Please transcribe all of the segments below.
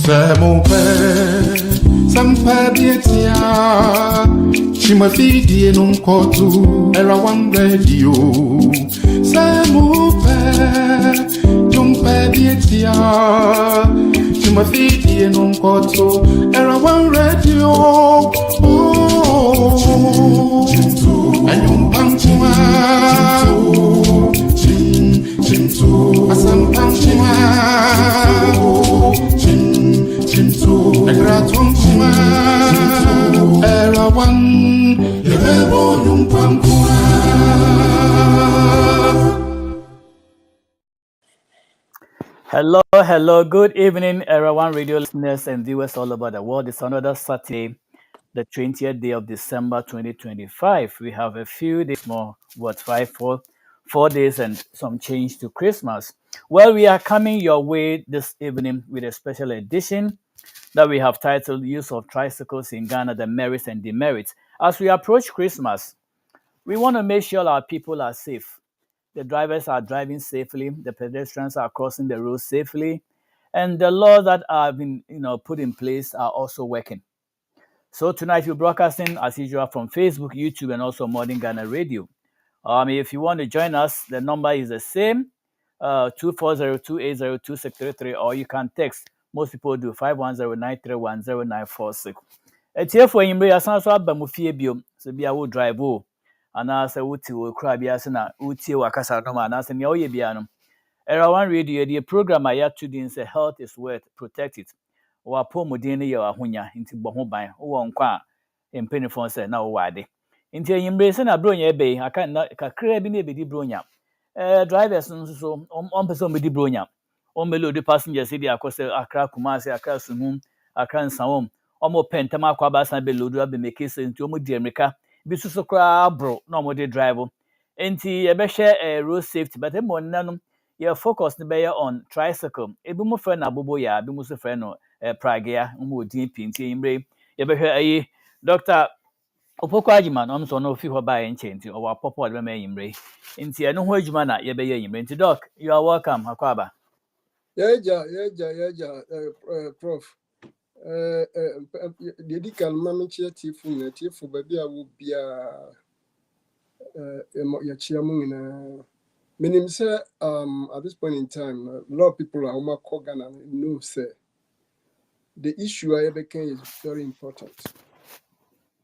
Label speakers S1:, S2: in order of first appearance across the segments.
S1: Samope, Sampadia, Chimafidi non cotu, era one radio. Samope, Jumpadia, Chimafidi non cotu, era one radio. Oh, and you punctua, Asam punctua.
S2: Hello, good evening, Era One radio listeners and viewers all over the world. It's another Saturday, the 20th day of December 2025. We have a few days more, 4 days and some change to Christmas. Well, we are coming your way this evening with a special edition that we have titled Use of Tricycles in Ghana, the Merits and Demerits. As we approach Christmas, we want to make sure our people are safe. The drivers are driving safely, the pedestrians are crossing the road safely, and the laws that have been put in place are also working. So tonight we're broadcasting as usual from Facebook, YouTube, and also Modern Ghana Radio. If you want to join us, the number is the same, 240-280-2633, or you can text. Most people do 510-931-0946. It's here for you. I sound so abamufie so be a would drive and I say uti will cry biasina uti wakasa no man as ne oye biano. Era One Radio the program I had today say health is worth protect it. Wa pomodin ne ya ahonya nti bo ho ban wo nkwa empenifon say na wo wade. Nti yimbre se na bronya ebe aka na kakra bi na ebedi bronya. Drivers nso so on person be di bronya. On melo the passengers dey akose Accra Kumasi Accra Sunhum Accra Nsawom. Omo pentama akwa basa be lodu abe make sense nti omo di America bi so kra bro na omo dey drive nti e be share road safety but em nanom ye focus ne be on tricycle ebi mo friend abobo ya bi mo so friend no pragea omo odin pinti imre ye be hwe ayi Dr. Opoko Agyeman no so no fi ho ba enche nti owa popo de be me imre nti eno ho adwuma na ye be ye imre nti doc you are welcome akwaba
S3: yeah, prof the can manage tifu baby I will be your chairman meaning say at this point in time a lot of people are Ghana know say the issue I became is very important.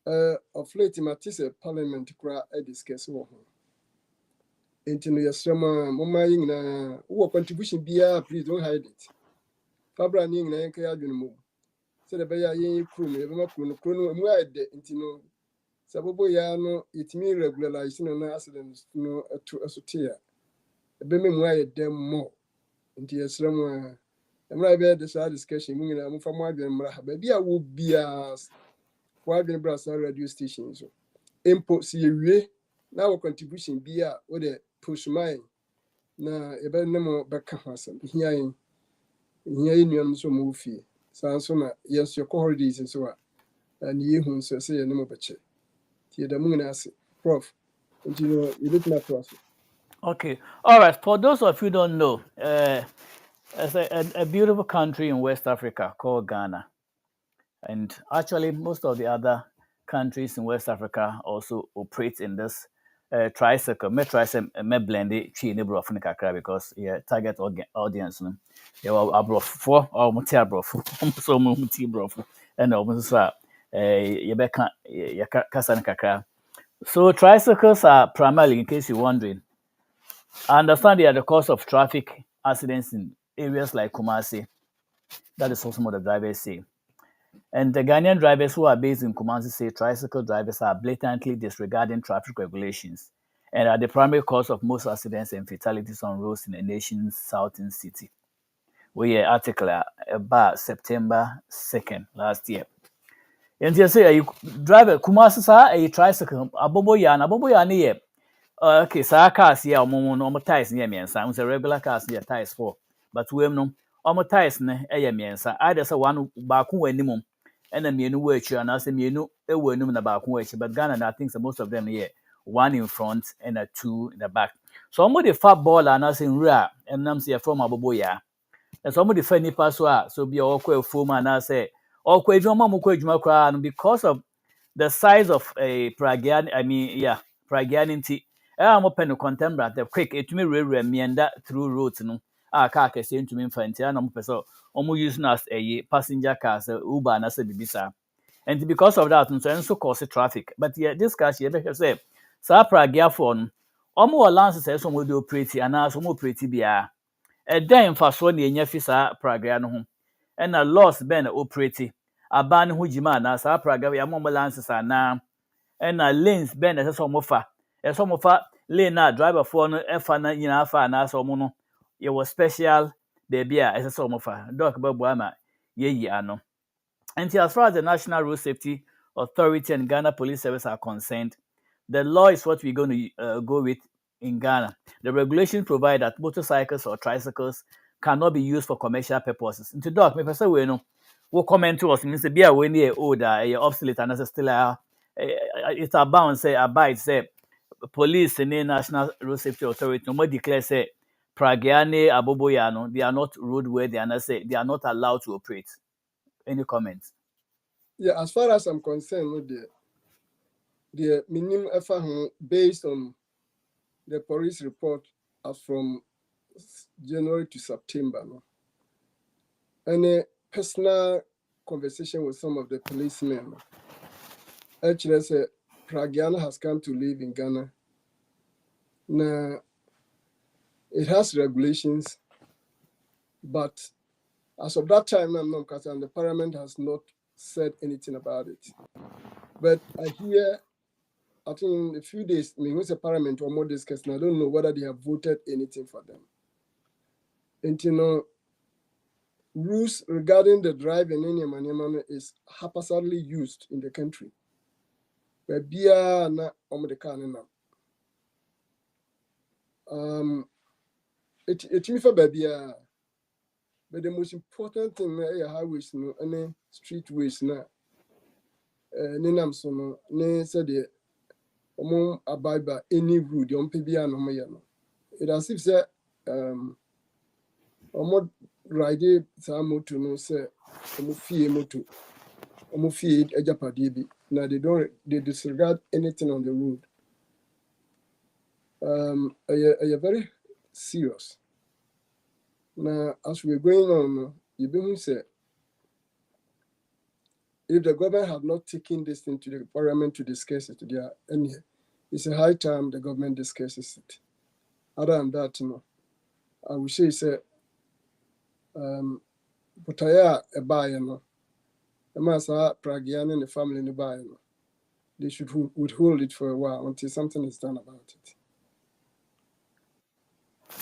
S3: Of late Matisse Parliament cry discuss into your summer mama who contribution be please don't hide it. Fabra ning na yanka adwene so the beya yen crew me be makru no mu ade intino sabobo ya no itimi regularize no na accidents no to asotia be me mu ayede mo inti yesrem emra be this discussion mu nyina mu fa mu adwene mra ba bia wo bia wo adwene brasa radio station so impo si yewie na wo contribution bia wo de push mine na e be nemo be ka hasam hian nuam so mu fie sanso na yes your holidays so and you so say no beche tie da mu na ase prof you look na to us.
S2: Okay. All right. For those of you who don't know, it's a beautiful country in West Africa called Ghana. And actually, most of the other countries in West Africa also operate in this tricycle. Me tricycle, me blend it, because target audience. You are abroad or muti abroad, so muti abroad, and almost you kasan kakra. So tricycles are primarily, in case you're wondering, I understand they are the cause of traffic accidents in areas like Kumasi. That is what some of the drivers say. And the Ghanaian drivers who are based in Kumasi say tricycle drivers are blatantly disregarding traffic regulations and are the primary cause of most accidents and fatalities on roads in the nation's southern city. We had an article about September 2nd last year. And you say you drive a Kumasi a tricycle, abobo ya okay, so cars here omo tires near miensa. Unse regular cars here tires for, but we no omo tires ne miensa. Either say one baako w'anim and then mienu w'akyi and say mienu ewo anim na baako w'akyi. But Ghana, I think most of them here one in front and two in the back. So omo the fat ball and say nra and nam say from abobo ya. And some of the funny password so be all form and I say all because of the size of a Pragian, Pragianity. I'm open to contemporary the quick it may meander through roads no car can say to me fancy and I'm person almost using as a passenger car Uber and as a bibisa. And because of that, so cause traffic. But yeah, this car she ever say, Sa Pragia phone, almost lances says some will do pretty and as some pretty be a dime for so near Yafisa Pragia no home. And a loss ben pretty. A ban who jima sa Praga ya mom lances are now. And a lanes ben as some offer. A some offer lane na driver phone efana yina fa na so mono. Ye was special baby as a some offer. Doc Babuama ye ano. And as far as the National Road Safety Authority and Ghana Police Service are concerned, the law is what we're going to go with in Ghana. The regulations provide that motorcycles or tricycles cannot be used for commercial purposes. Into doc, me person we know, will comment to us. Means be a when you older, you obsolete, and as still it's abound say abide say police and the National Road Safety Authority no more declare say Pragiane Aboboyano, they are not roadworthy and say they are not allowed to operate. Any comments?
S3: Yeah, as far as I'm concerned with the minimum effort based on the police report as from January to September. No? And a personal conversation with some of the policemen. Actually, I said, Pragiana has come to live in Ghana. Now, it has regulations, but as of that time, the parliament has not said anything about it. But I hear, I think in a few days, I mean, who's the parliament or more discussing, I don't know whether they have voted anything for them. And rules regarding the driving in Yamaniamana is haphazardly used in the country. But Bia na the car now. It me for baby. But the most important thing na highways no and streetways na ninam so no ne said the abide by any rule the bia no no. It as if say ride some motor no say motor ejapade bi. Now they disregard anything on the road. Are very serious. Now, as we're going on, you be say if the government have not taken this thing to the parliament to discuss it, it's a high time the government discusses it. Other than that, I would say but I a buyer no. The master Pragian and the family in the buyer no. They should withhold it for a while until something is done about it.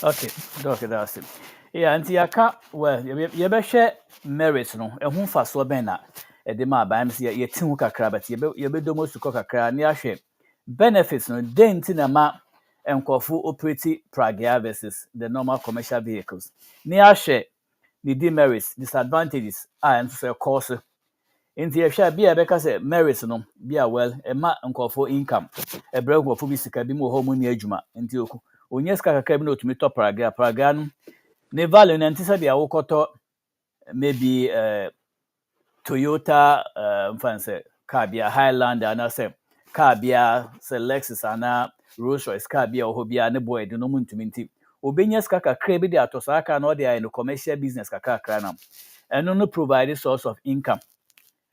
S2: Okay, Doc, that's it. Yeah, and Yaka, well, you be share merits no, a home for so bena, a dema by MC, ye tinka crabbat, you be domos to coca cra, near share. Benefits no, dentina ma, and Kofu operate Pragia versus the normal commercial vehicles. Near share, the demerits, disadvantages, and for course. Inti ehwɛ bia bɛka sɛ merits no bia well ɛma nkɔfo income ɛbrɛ nkɔfo bi sika bi mu hɔ mu ni adwuma nti oku onye sika kakra bi na otumi tɔ praga no ne value na nti sɛ bia wokɔtɔ maybe Toyota mfanse car bia Highlander ana sɛ car bia sɛ Lexus ana Rolls Royce car bia hɔ bia ne boy de no mu ntumi nti obenya sika kakra bi de atɔ saa car na ɔde ayɛ no commercial business kakra na ɛno no provide source of income.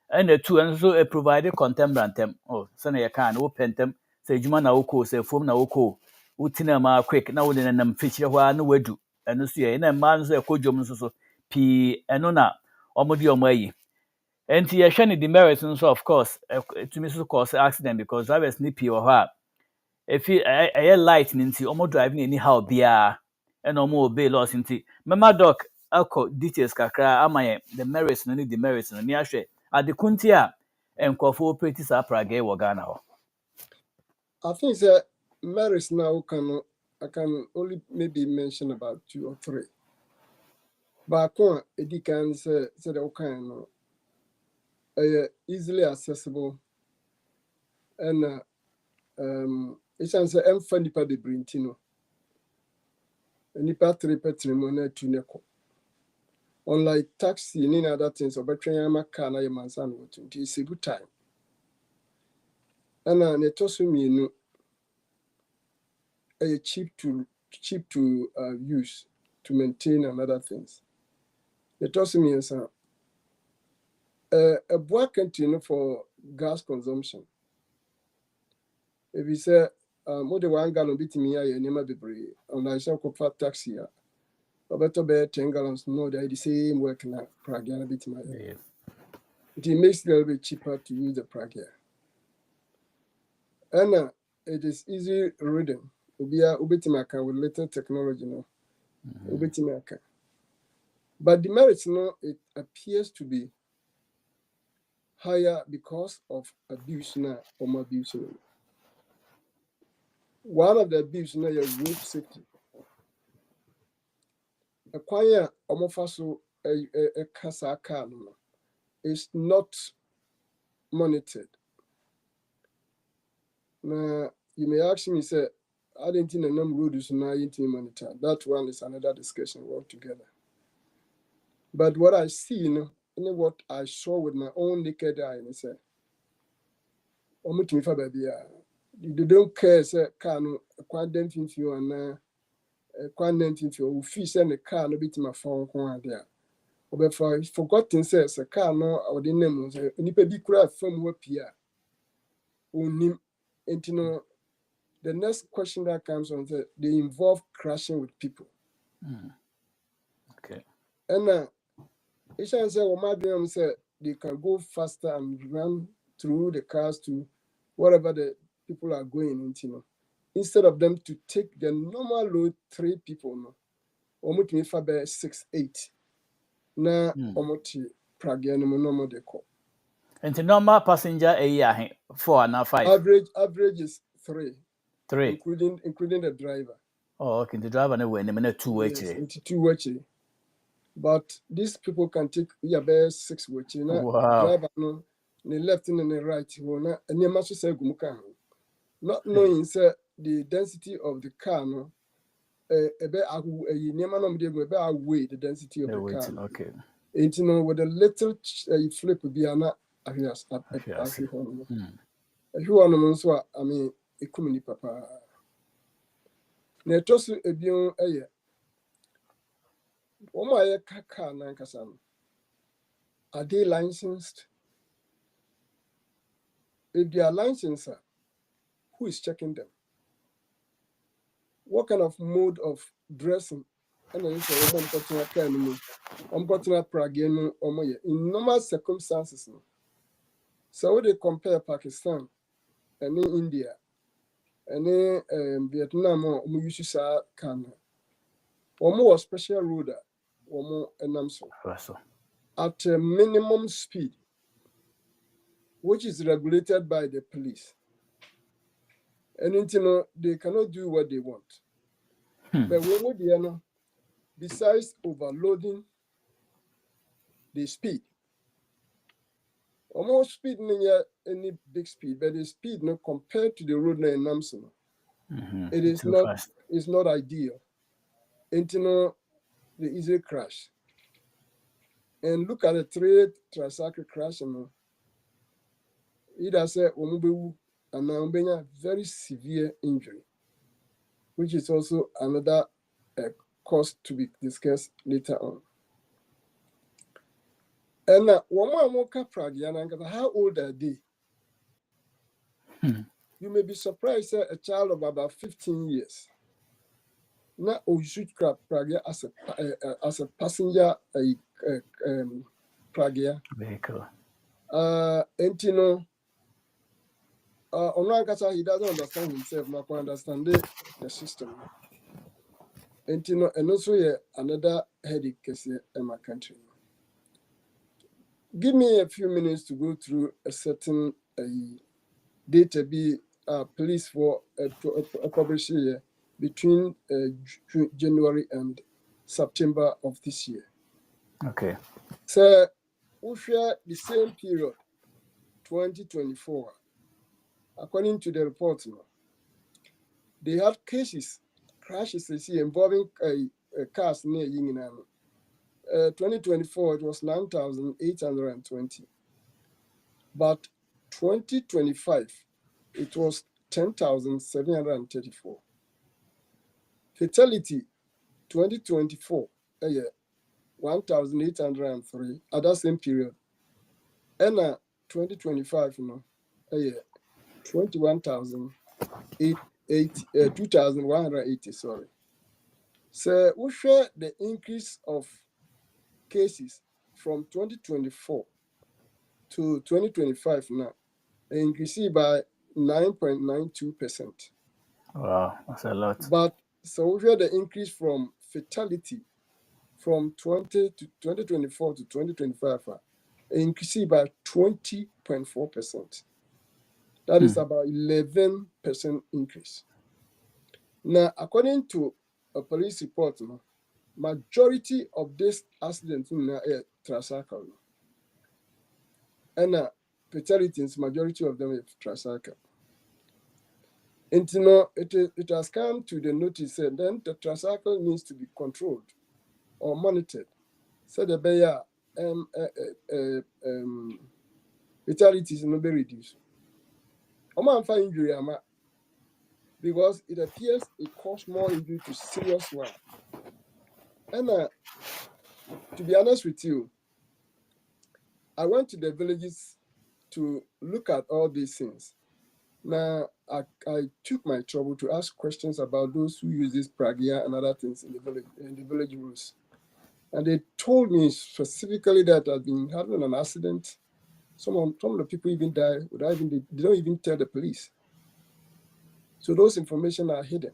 S2: And the two and so provide contemporary oh send you can open them say juma na oko say form na oko utina ma quick na wode nam feature hwa na wadu eno so ye na man so ekodwom so pi eno na omodi omayi enti ye hwe ne demerits so of course to me so cause accident because drivers ni pi hwa if a light nti omo driving anyhow bia eno omo obey laws nti mema doc alcohol details kakra amaye the merits no ni demerits no ni ahwe adekunti a enkofo operate sa praga wo Ghana ho.
S3: I think that merits now I can only maybe mention about 2 or 3. But it can say the easily accessible and it's an funny part de brintino. Nipa 3 petrimo na 2 neko. unlike taxi and other things, or better my car na your man's and what it's a good time. And it also mean cheap to use, to maintain and other things. It also means a boy continue for gas consumption. If you say more than 1 gallon bit me I never be brave, and I shall call taxi. Or better be 10 gallons no they the same work na Prague a bit my. It makes it a little bit cheaper to use the Prague. And it is easy reading. Ubia ubetimaka with little technology no. Ubetimaka. But the merits no, it appears to be higher because of abuse na or abuse. One of the abuse na your road safety. A choir omofaso a casa car is not monitored. Now you may ask me, say, I didn't think a number road is not monitor. That one is another discussion altogether. But what I see, you know what I saw with my own naked eye, and I said, they don't care, say, car no, quite denting you and quite denting you, fish and the car no bit my phone there. But for forgotten says a car no, or the name was a nipa be craft from what Pierre. And you know, the next question that comes on, they involve crashing with people.
S2: Okay.
S3: And it shall say, well, my dream said they can go faster and run through the cars to wherever the people are going into. You know, instead of them to take the normal load 3 people, no, almost me for 6, 8. Na almost Prague no normal they call.
S2: And the normal passenger 4 and 5.
S3: Average is 3.
S2: 3.
S3: Including the driver.
S2: Oh, okay. The driver no way, no 2
S3: actually. Into 2 actually. But these people can take 6 actually.
S2: Wow.
S3: Driver no, the left and the right. And you must say gumuka. Not knowing the density of the car no. Weigh the density of the car.
S2: Okay.
S3: And you know with a little flip be an I mean, a papa. Netosu ebion eye. Oma car nankasa. Are they licensed? If they are licensed, who is checking them? What kind of mode of dressing? And I say, in normal circumstances. So when they compare Pakistan and India and Vietnam, we used to say Canada. One more special road, one more at a minimum speed, which is regulated by the police. And you know, they cannot do what they want. But when they are besides overloading the speed, almost speed any big speed, but the speed not compared to the road in Namson. It is not fast. It's not ideal. And you know, the easy crash. And look at the 3 tricycle crash, you know. It has a and very severe injury, which is also another cause to be discussed later on. And one more Prague, how old are they? You may be surprised that a child of about 15 years. Now, you should grab Prague as a passenger Prague
S2: vehicle.
S3: And you know, he doesn't understand himself, not understand the system. And you know, and also another headache case in my country. Give me a few minutes to go through a certain data be police for a publish year between January and September of this year.
S2: Okay.
S3: So we share the same period, 2024. According to the report, they had crashes involving cars near Yingnan. 2024 it was 9,820, but 2025 it was 10,734. Fatality 2024 1,803 at that same period. And 2025 2,180, sorry. So we share the increase of cases from 2024 to 2025 now, increasing by 9.92%.
S2: Wow, that's a lot.
S3: But so we share the increase from fatality from 2024 to 2025, increasing by 20.4%. That is about 11% increase. Now, according to a police report, majority of these accidents in the tricycle, and fatalities, majority of them are tricycle. And it has come to the notice that then the tricycle needs to be controlled or monitored, so the fatalities will be reduced. I'm fine injury, because it appears it caused more injury to serious one. And to be honest with you, I went to the villages to look at all these things. Now, I took my trouble to ask questions about those who use this pragia and other things in the village rules. And they told me specifically that I'd been having an accident. Some of the people even died without they don't even tell the police. So those information are hidden.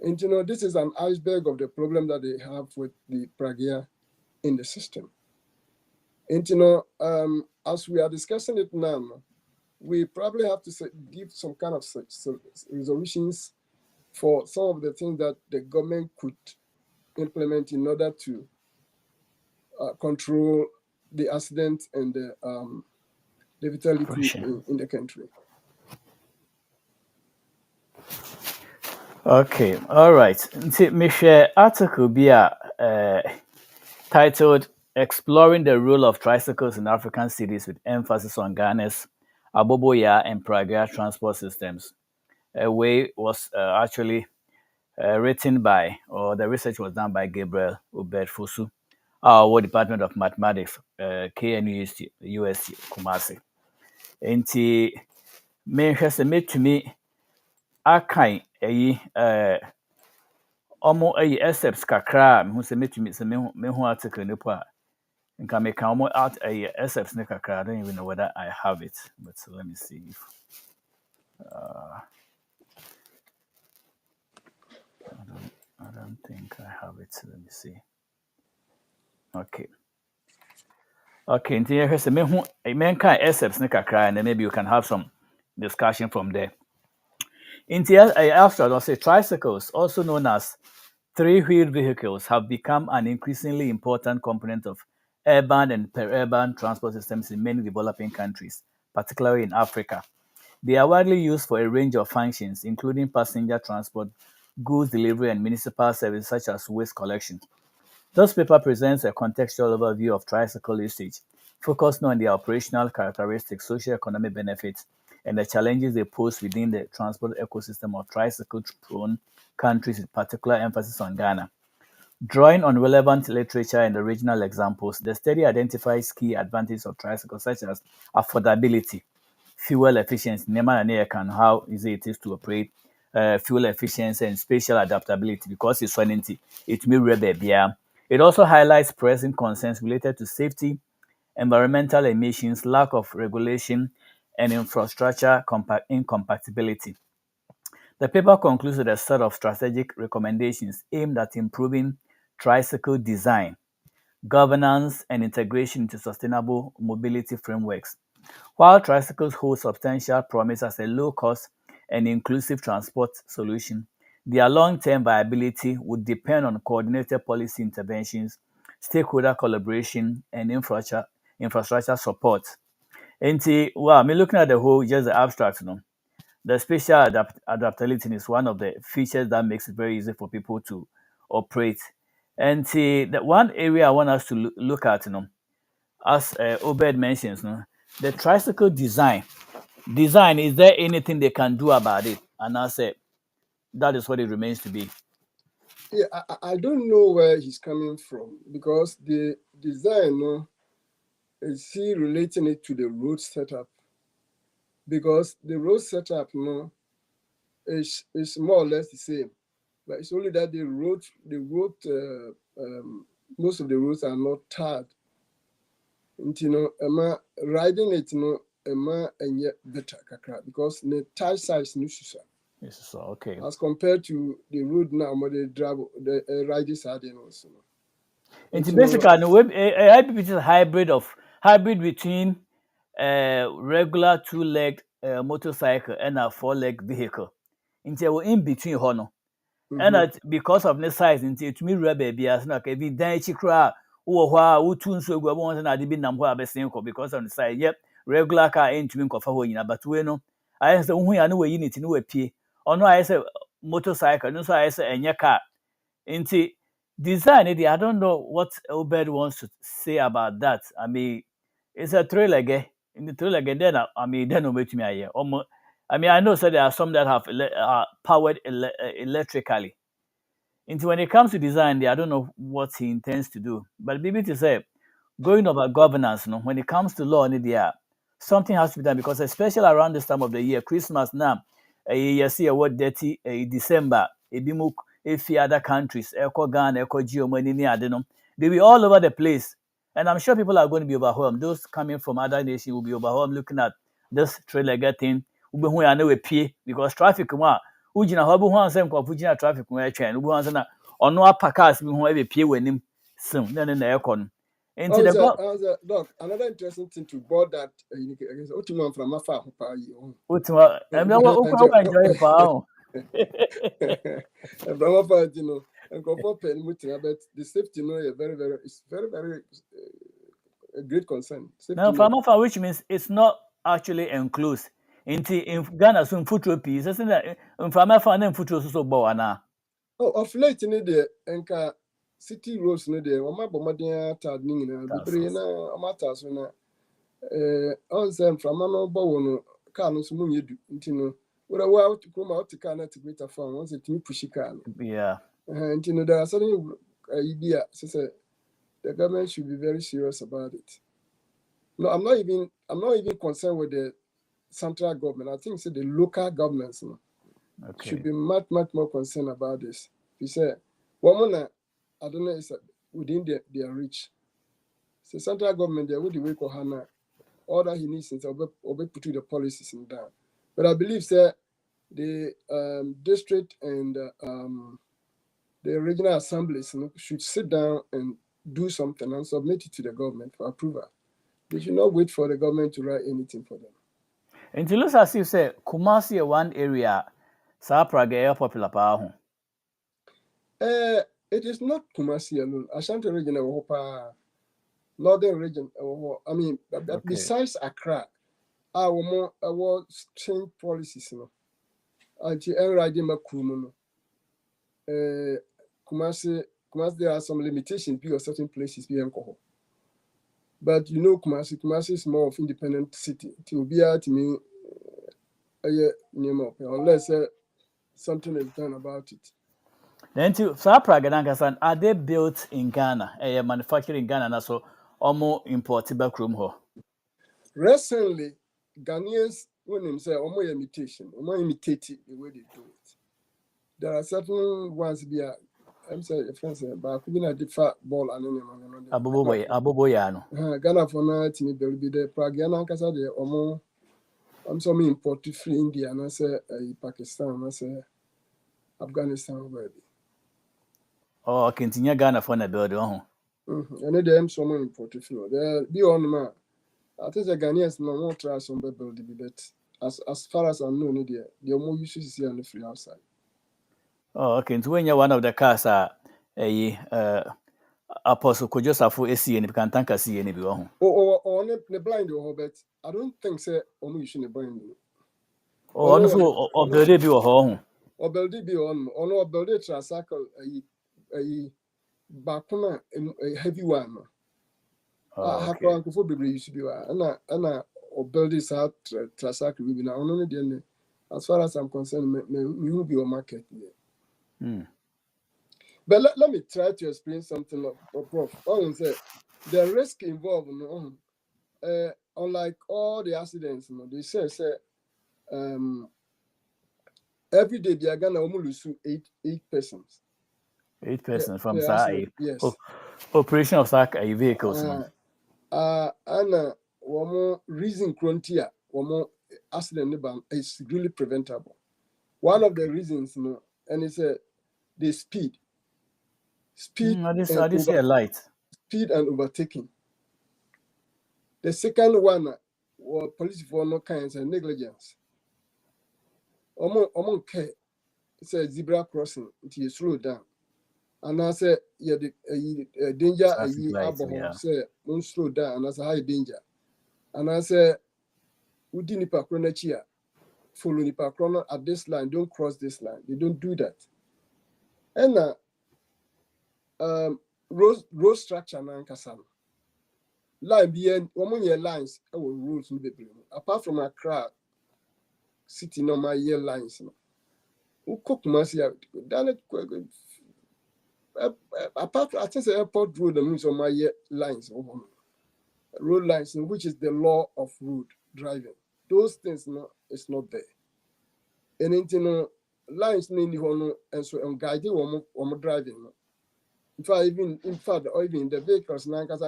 S3: And this is an iceberg of the problem that they have with the pragia in the system. And as we are discussing it now, we probably have to give some kind of resolutions for some of the things that the government could implement in order to control the accident and the fatality in the country.
S2: Okay, all right. Me share article be titled "Exploring the Role of Tricycles in African Cities with Emphasis on Ghana's Aboboya and Pragia Transport Systems." A way was actually written by, or the research was done by Gabriel Obed-Fosu, our Department of Mathematics, KNUST, UST, Kumasi. Enti, me hwese metumi akan omo excerpts kakra me se metumi se me ho article ne po a nka me kan omo out excerpts ne kakra. I don't even know whether I have it, but let me see if I don't think I have it. Let me see. Okay, nti hwese me ho me kan excerpts ne kakra, and then maybe you can have some discussion from there. In the abstract, I'll say tricycles, also known as three-wheeled vehicles, have become an increasingly important component of urban and per-urban transport systems in many developing countries, particularly in Africa. They are widely used for a range of functions, including passenger transport, goods delivery, and municipal services such as waste collection. This paper presents a contextual overview of tricycle usage, focusing on their operational characteristics, socio-economic benefits, and the challenges they pose within the transport ecosystem of tricycle-prone countries, with particular emphasis on Ghana. Drawing on relevant literature and original examples, the study identifies key advantages of tricycles such as affordability, fuel efficiency, and how easy it is to operate, fuel efficiency, and spatial adaptability, because it's running it may be. It also highlights pressing concerns related to safety, environmental emissions, lack of regulation, and infrastructure incompatibility. The paper concludes with a set of strategic recommendations aimed at improving tricycle design, governance, and integration into sustainable mobility frameworks. While tricycles hold substantial promise as a low-cost and inclusive transport solution, their long-term viability would depend on coordinated policy interventions, stakeholder collaboration, and infrastructure support. And me looking at the whole, just the abstract, the spatial adaptability is one of the features that makes it very easy for people to operate And see, the one area I want us to look at, as Obed mentions, the tricycle design. Design, is there anything they can do about it? And I said, that is what it remains to be.
S3: Yeah, I don't know where he's coming from because the design, is he relating it to the road setup? Because the road setup, is more or less the same, but it's only that the road, most of the roads are not tarred. And, riding it, and yet better kakra because the tire size no susa.
S2: Yes, so okay.
S3: As compared to the road now, where the drive the riders are there also.
S2: And basically, no, IPP is a hybrid between regular 2-legged motorcycle and a 4-leg vehicle. Into in between hono. And because of the size, into it me rubber be as not every day chikra who tune so go on and I did number because of the size. Yep, regular car ain't to me cover but we know. I said, I know you need to know a P. Or no, I said motorcycle, no, so I said, and your car. Into design, I don't know what Obed wants to say about that. I mean, it's a three-legger. In the three-legger, then then over to me. I mean, I know so there are some that have powered electrically. Into when it comes to design, I don't know what he intends to do. But maybe to say, going over governance, when it comes to law, something has to be done because especially around this time of the year, Christmas now, you see a word dirty December, if other countries, Echo Ghana, Echo Geomani, they'll be all over the place. And I'm sure people are going to be overwhelmed. Those coming from other nations will be overwhelmed looking at this trailer thing. I know a P because traffic, ujina ho bu ho ansem kwa fujina traffic we twen bu hanse na ono apakas bi ho e pie wanim sim na na ekọ no enti the
S3: look, another interesting thing to board that ultimate from afar pa yi
S2: ultima em na wo enjoy pa o
S3: from afar and go for pen but the safety it's very a great concern.
S2: Now from afar, which means it's not actually enclosed. In Ghana, some footro piece, isn't that? From afar, then footro so bowana.
S3: Oh, of late in the enka city roads in the Oma Bomadia Tad Ning, the Brina Amatas, on them from Mano Bowono, Carlos Muni, what I want to come out to Ghana to greater fun once it pushikan.
S2: Yeah.
S3: And there are certain idea, the government should be very serious about it. No, I'm not even concerned with the central government. I think the local governments should be much more concerned about this. You say, woman, I don't know, is within their reach. The central government, they would wake Hana. All that he needs is to put the policies in down. But I believe that the district and the regional assemblies should sit down and do something and submit it to the government for approval. They should not wait for the government to write anything for them.
S2: And to look as you say, Kumasi one area, Prague air popular power.
S3: It is not Kumasi alone. Ashanti region, northern region. I mean, besides Accra, our change policies. Anti-riding Kumasi, there are some limitations because certain places be alcohol. But Kumasi is more of independent city. To be at me, unless something is done about it.
S2: Then to Prague, are they built in Ghana? Manufactured in Ghana, so almost imported back room ho.
S3: Recently, Ghanaians, when they say almost imitation, almost imitated the way they do it. There are certain ones be I'm sorry, friends, but could be not the fat ball and anyone.
S2: Aboboyano.
S3: Ghana for now, there will be the Pragiana Casa de Omo. I'm so imported free India, and I say Pakistan, I say Afghanistan already.
S2: Oh, continue Ghana for the building.
S3: And then so many imported free. There be on man. I think the Ghanaians no more try some building, but as far as I know, the more uses see on the free outside.
S2: Oh, okay. So when you're one of the cars, Apostle Kojosafu AC and can tank see any be
S3: or the blind but I don't think say you should blind.
S2: Oh, also of the debut home.
S3: Or build it on or no build it tricycle back on a heavy one.
S2: Oh,
S3: How
S2: okay.
S3: come for baby used to be and or build this out Trasak will be now only then as far as I'm concerned, me will be on market.
S2: Mm.
S3: But let me try to explain something of Prof. Say the risk involved, unlike all the accidents, they say every day they are gonna almost lose eight persons.
S2: 8 persons from
S3: The
S2: sa
S3: accident, yes.
S2: operation of sa vehicles. No?
S3: And one reason Crontia, one accident is really preventable. One of the reasons, and it's the speed
S2: I just see a light.
S3: speed and overtaking. The second one, police for no kinds of negligence. Care. It's a zebra crossing. It is slow down. And I say, yeah, the danger
S2: Traffic lights,
S3: alcohol
S2: yeah.
S3: say don't slow down, and that's a high danger. And I say, Udi nipa krono chia, follow nipa krono at this line, don't cross this line. They don't do that. And road structure na nkasa no. Line bien, one lines our roads no be. Apart from Accra city normal year lines no. Uko Kumasi done apart from I think the airport road means on my year lines road lines which is the law of road driving. Those things no it's not there. And into lines no ni hono and so guide one driving no. In fact, or even the vehicles now because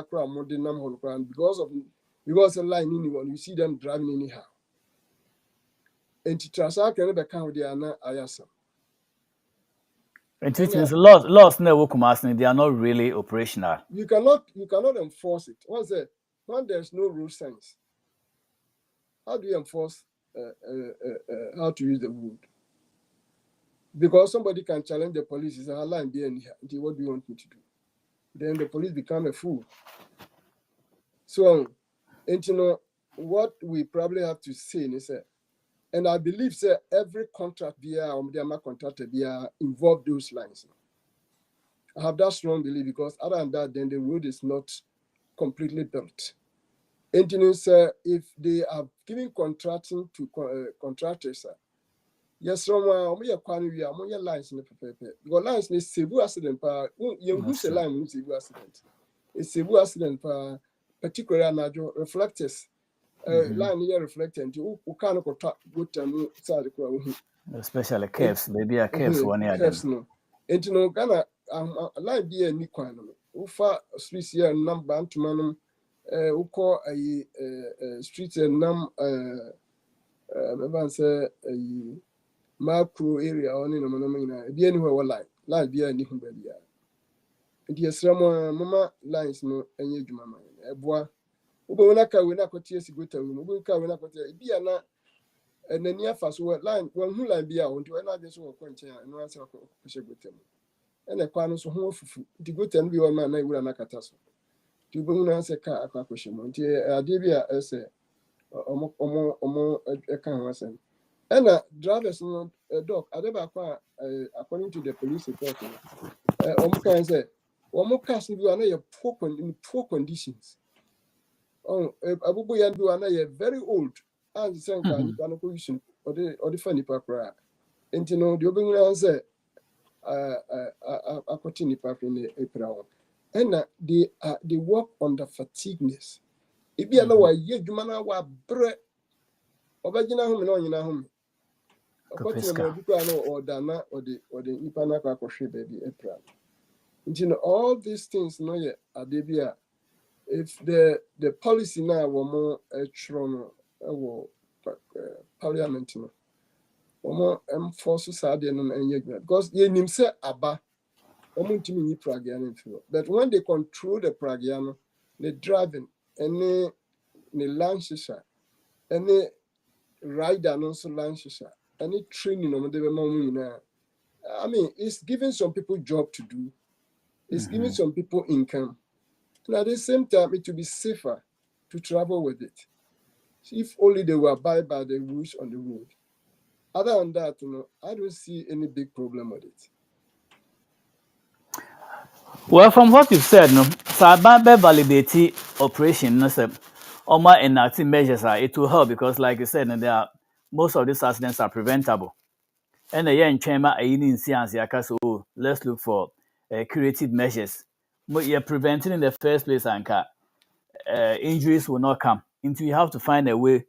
S3: the line anyone you see them driving anyhow. And to Trasak and the count they are not ayasa.
S2: And which means laws no Kumasi, they are not really operational.
S3: You cannot enforce it. When there's no road signs, how do you enforce how to use the road? Because somebody can challenge the police, say, line be anyhow. What do you want me to do? Then the police become a fool. So, and what we probably have to say is and I believe every contract the contractor involve those lines. I have that strong belief because other than that, then the road is not completely built. Engineers, if they are giving contracting to contractors, yes, someone we are quite lines in the paper. Because lines is severe accident. Who's a line with severe accident? It's severe accident. Particularly reflectors. Line here reflecting. You can't go to side
S2: Especially caves, maybe a caves one year.
S3: Caves no. And Ghana line be a new kind. Ufa streets here number to manum. Uko a street and maybe say a macro area on in a manamina. Be anywhere line be a new baby. And yes, mama lines no any jumama. A boy. Ubo when I could tears go to Ubu when I could be a and then near fast line when who line be out to another so quencher and answer push with them. And the quanos who the good and be one man I would not catasso. To bring answer car a question. Debia as a can and drivers a dog. I never according to the police report. Can say, one more casting you are in poor conditions. Oh, Abubu Yandu are very old. And the same kind of position or the funny papra. And the opening answer a continue pap in April. And they work under fatigueness. If you know why you man wa bre obagina home no nyina home. Or Dana or the Ipana Kakoshe baby April. All these things no yet adebia. If the policy now were more parliament no more enforce sad and because ye nim say aba omuntimi ni pragiano but when they control the pragiano the driving any lunches any rider no so lunches any training on the I mean it's giving some people job to do, it's giving some people income. And at the same time, it will be safer to travel with it. If only they will abide by the rules on the road. Other than that, I don't see any big problem with it.
S2: Well, from what you've said, no, Saban validate operation, no, sir. Oma enacting measures, it will help because, like you said, no, there are, most of these accidents are preventable. And again, Chema, in science, so let's look for curative measures. But you're preventing in the first place, and injuries will not come. Until you have to find a way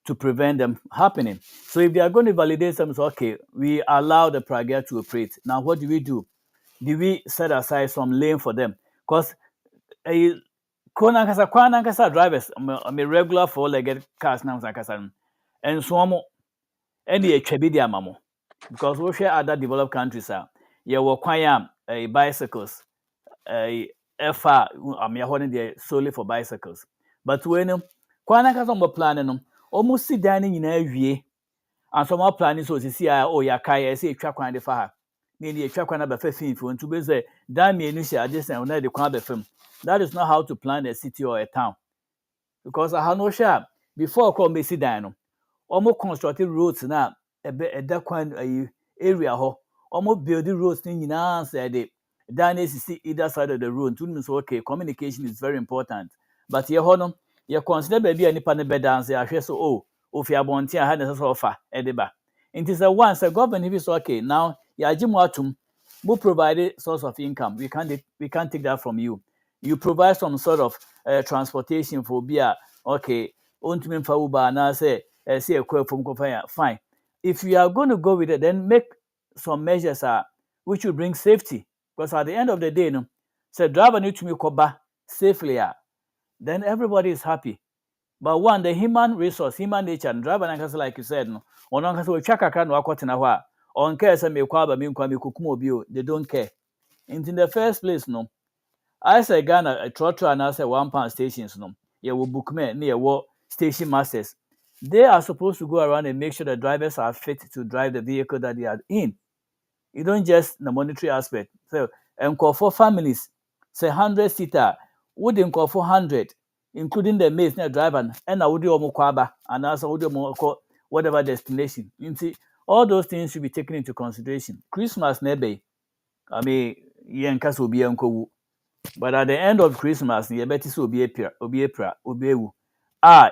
S2: to prevent them happening. So if they are going to validate them, so okay, we allow the Praga to operate. Now, what do? Do we set aside some lane for them? Because kwana drivers, I'm a regular four-legged cars now, and so any a mamo. Because we share other developed countries, yeah, we require bicycles, FR, I'm here solely for bicycles. But when kwana kasa planning, almost sit down in a and some more planning so see oh ya kai say twa kwan de fa ha na dey twa kwan na be fa fin fo ntu be say dan me enu share just na dey kwan be fam. That is not how to plan a city or a town, because I no share before come be see dan no omo constructed roads na eda kwan area ho omo building roads ni nyina say dey dan is either side of the road to mean so okay, communication is very important. But ye ho no ye consider baby anipa ne be dance ahwe so oh ofi abonti a ha na so offer edeba. It is a once a government if it's okay now ya atum who provide source of income. We can't take that from you. You provide some sort of transportation for beer. Okay, untumi fa uba na say fine. If you are going to go with it, then make some measures which will bring safety. Because at the end of the day, no, say driver need to make safely, then everybody is happy. But one, the human resource, human nature, and driver like you said, no, on we check a can work in a while. On care some they don't care. And in the first place, no. I say Ghana a trotro and I say £1 stations, no. You will book me near what station masters. They are supposed to go around and make sure the drivers are fit to drive the vehicle that they are in. You don't just the monetary aspect. So and call for families, say 100-seater, wouldn't call for 100, including the mates near driver, and I would do Mokwaba, and also would do whatever destination. You see, all those things should be taken into consideration. Christmas nebe, I mean, Yankas will be uncle. But at the end of Christmas, the betis will be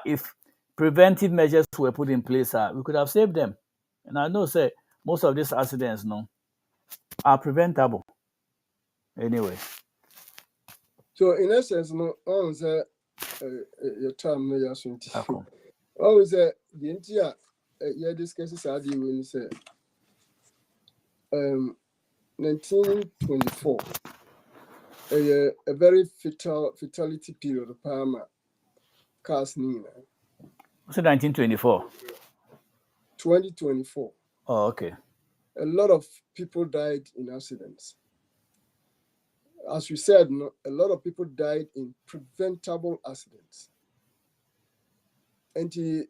S2: if preventive measures were put in place, we could have saved them. And I know, say, most of these accidents, no, are preventable. Anyway.
S3: So in essence, no, always your term no ya so nti. Always the entire yeah discusses are the when say 1924 a very fatality period of Parma cars nina.
S2: So 1924.
S3: 2024.
S2: Oh, okay.
S3: A lot of people died in accidents. As we said, no, a lot of people died in preventable accidents. And you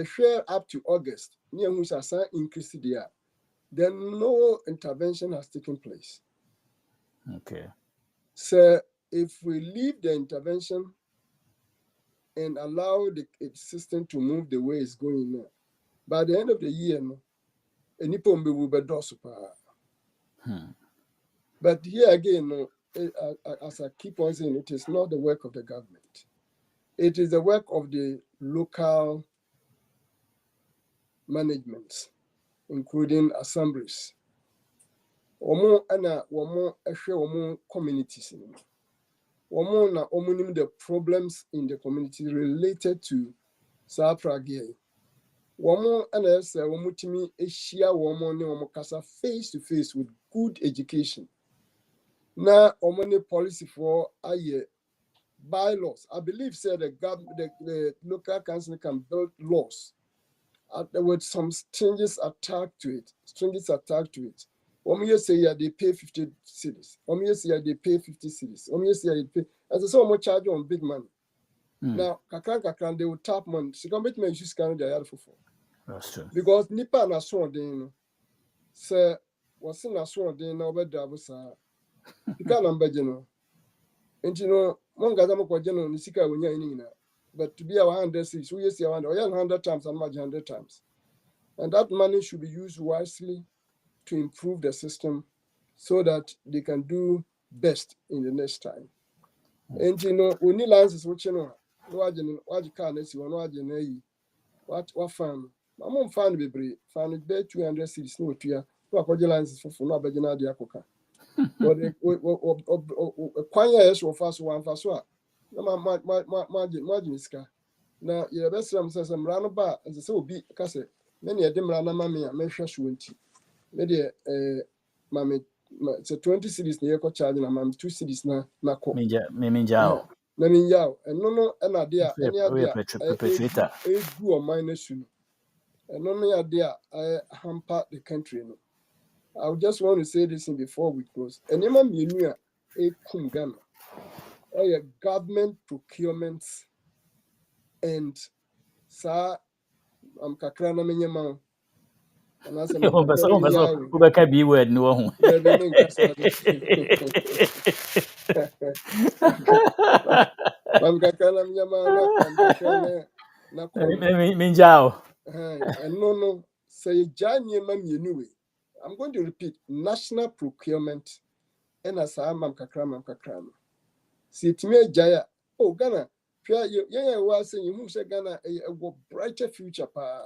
S3: share up to August, near which has increased there. Then no intervention has taken place.
S2: Okay.
S3: So if we leave the intervention and allow the system to move the way it's going now, by the end of the year, no, anybody will be super. But here again, no, as I keep on saying, it is not the work of the government. It is the work of the local managements, including assemblies. Omo communities. Omo na omo the problems in the community related to Sapragay. Womo ana say womo timi ehia womo ne womo kasa face to face with good education. Na omo ne policy for aye bylaws. I believe said the local council can build laws with some changes attached to it. One year say they pay 50 cities. One year say they pay 50 cities. One year say they pay. As I so much charge on big money. Now, kakran they will tap money. So come me use scan the yard for.
S2: That's true.
S3: Because nipa na so den say was na so den na obeda busa. Pika number no. Enti no monga za mko jeno ni sika wonya ni na. But to be 100 cities, we say 100 times and much 100 times. And that money should be used wisely to improve the system so that they can do best in the next time. And you know, we need licenses which you know, what car next one, what fan. I'm on fan be fan it be 200 cities no to ya. No licenses for no abegina dia koka. But kwanya yes fast one fast one. No margin iska. Na ye best am say some run ba as say obi ka say many a dem rana mame a mehwe so nti. Me de mame so 20 cities na ko charge na mame 2 cities na ko.
S2: Minja.
S3: Na minja. No na dia any dia.
S2: Perpetrator.
S3: E do o minus you. And no idea I hamper the country. No. I just want to say this in before we close. And you know, a Ghana, a government procurements and sa am kakrana menyama. And I said,
S2: who can be word no one.
S3: I'm kakrana menyama na
S2: Minjao.
S3: And no, say Janye Mammy. I'm going to repeat national procurement and as I'm Kakram. See to me, Jaya. Oh, Ghana, yeah, was saying you say Ghana a brighter future, a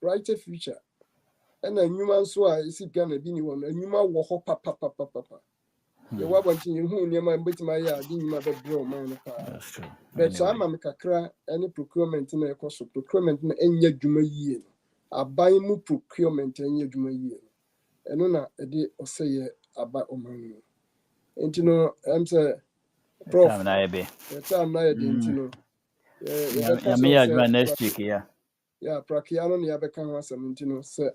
S3: brighter future. And a new man so I see Ghana being one, a new man walk papa. The one thing who near my bit my yard, didn't my bro, man.
S2: That's true.
S3: But I'm a kakra any procurement in a cost of procurement in any juma year. I buy more procurement in your juma year. And on a day or say about money. And you know, I'm saying, Prof.
S2: Time na be.
S3: The time na be, you know.
S2: Me next week, yeah.
S3: Yeah, Prakiano ni abeka ho asem, you know, say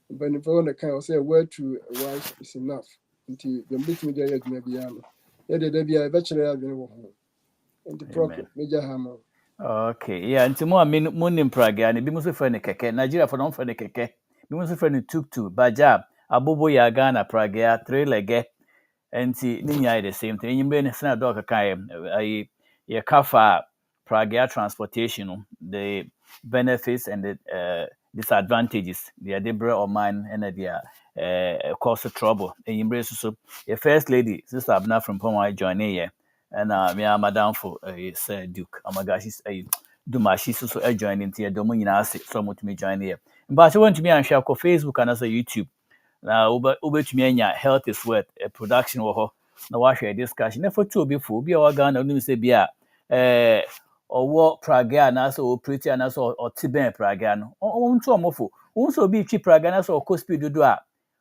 S3: when the kind say word to a wife is enough. Until the meeting with the Mediano. Yeah, the Debia bachelor adwene ho. And the proper major hammer.
S2: Okay, yeah, until more moon in Prague, and be most friend keke, Nigeria for non friend keke, be most friend tuk Bajab, Abubo Yagana, Prague, 3 lege, and see Ninya the same thing. You mean Senate dog a kafa Prague transportation, the benefits and the disadvantages, the Adebra or mine and the cause of trouble. And you so your first lady, Sister Abna from Poma join here. And me and Madam for Sir Duke. Oh my gosh, she's a Duma. She's also joining here. Dominion so much me join here. But I want to be on share Facebook and also YouTube. Now, over to me, health is worth a production or now watch a discussion. Never two before be our gun or say be or what Prague and also pretty and also or Tibet Prague. On to a mofo. Also be cheap Prague and also cost speed to do.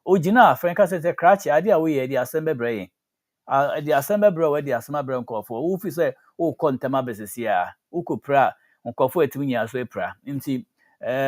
S2: Ojina, Franca says a cratch idea we the assembly brain. The assembly bro where the assembly bro call for who say oh contema business here who could pra on call for 2 years so pra nti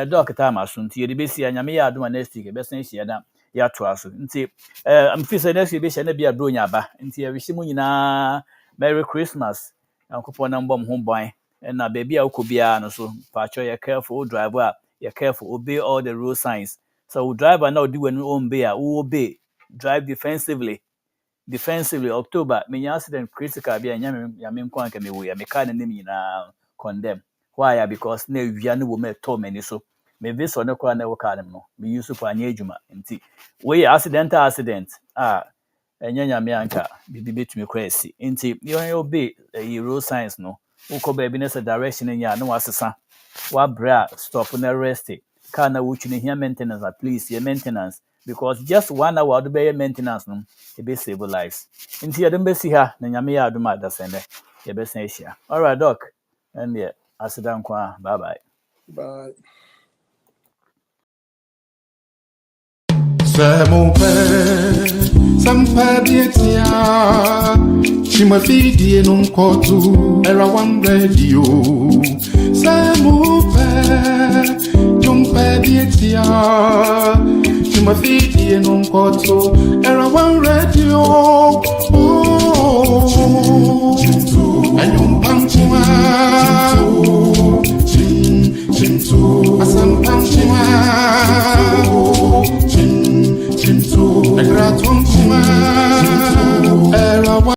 S2: doctor ma so nti the besi anyame ya do next week be san hia da ya to aso nti am fi say next week be hia na bia bro nya ba nti ya wishi mu nyina merry christmas ankopɔ na mbom ho boy na baby a ukobia no so pacho you careful driver you careful obey all the road signs so driver now do when obey obey drive defensively October me accident critical be anya me nkwan ka me wo ya me car na name na condemn why because na wia no wo me to many so me visa no kwa na wo car no me use for anya adwuma nti we accident enya me anka bibi betumi kwa esi nti you obey road signs no wo ba bi na direction nya na wasesa wa bra stop na rest car na wo twini here maintenance at least your maintenance because just 1 hour do be maintenance no e be save lives nti ya dem be si ha na nyame ya adoma da sende e be san ehia all right doc and yeah asidan kwa bye
S1: Mon père, ça me fait bien tiens. Tu me fais dire non kotu, era one radio. C'est mon père, tu me fais bien tiens. Tu me fais dire non kotu, era one radio. Oh, and you pam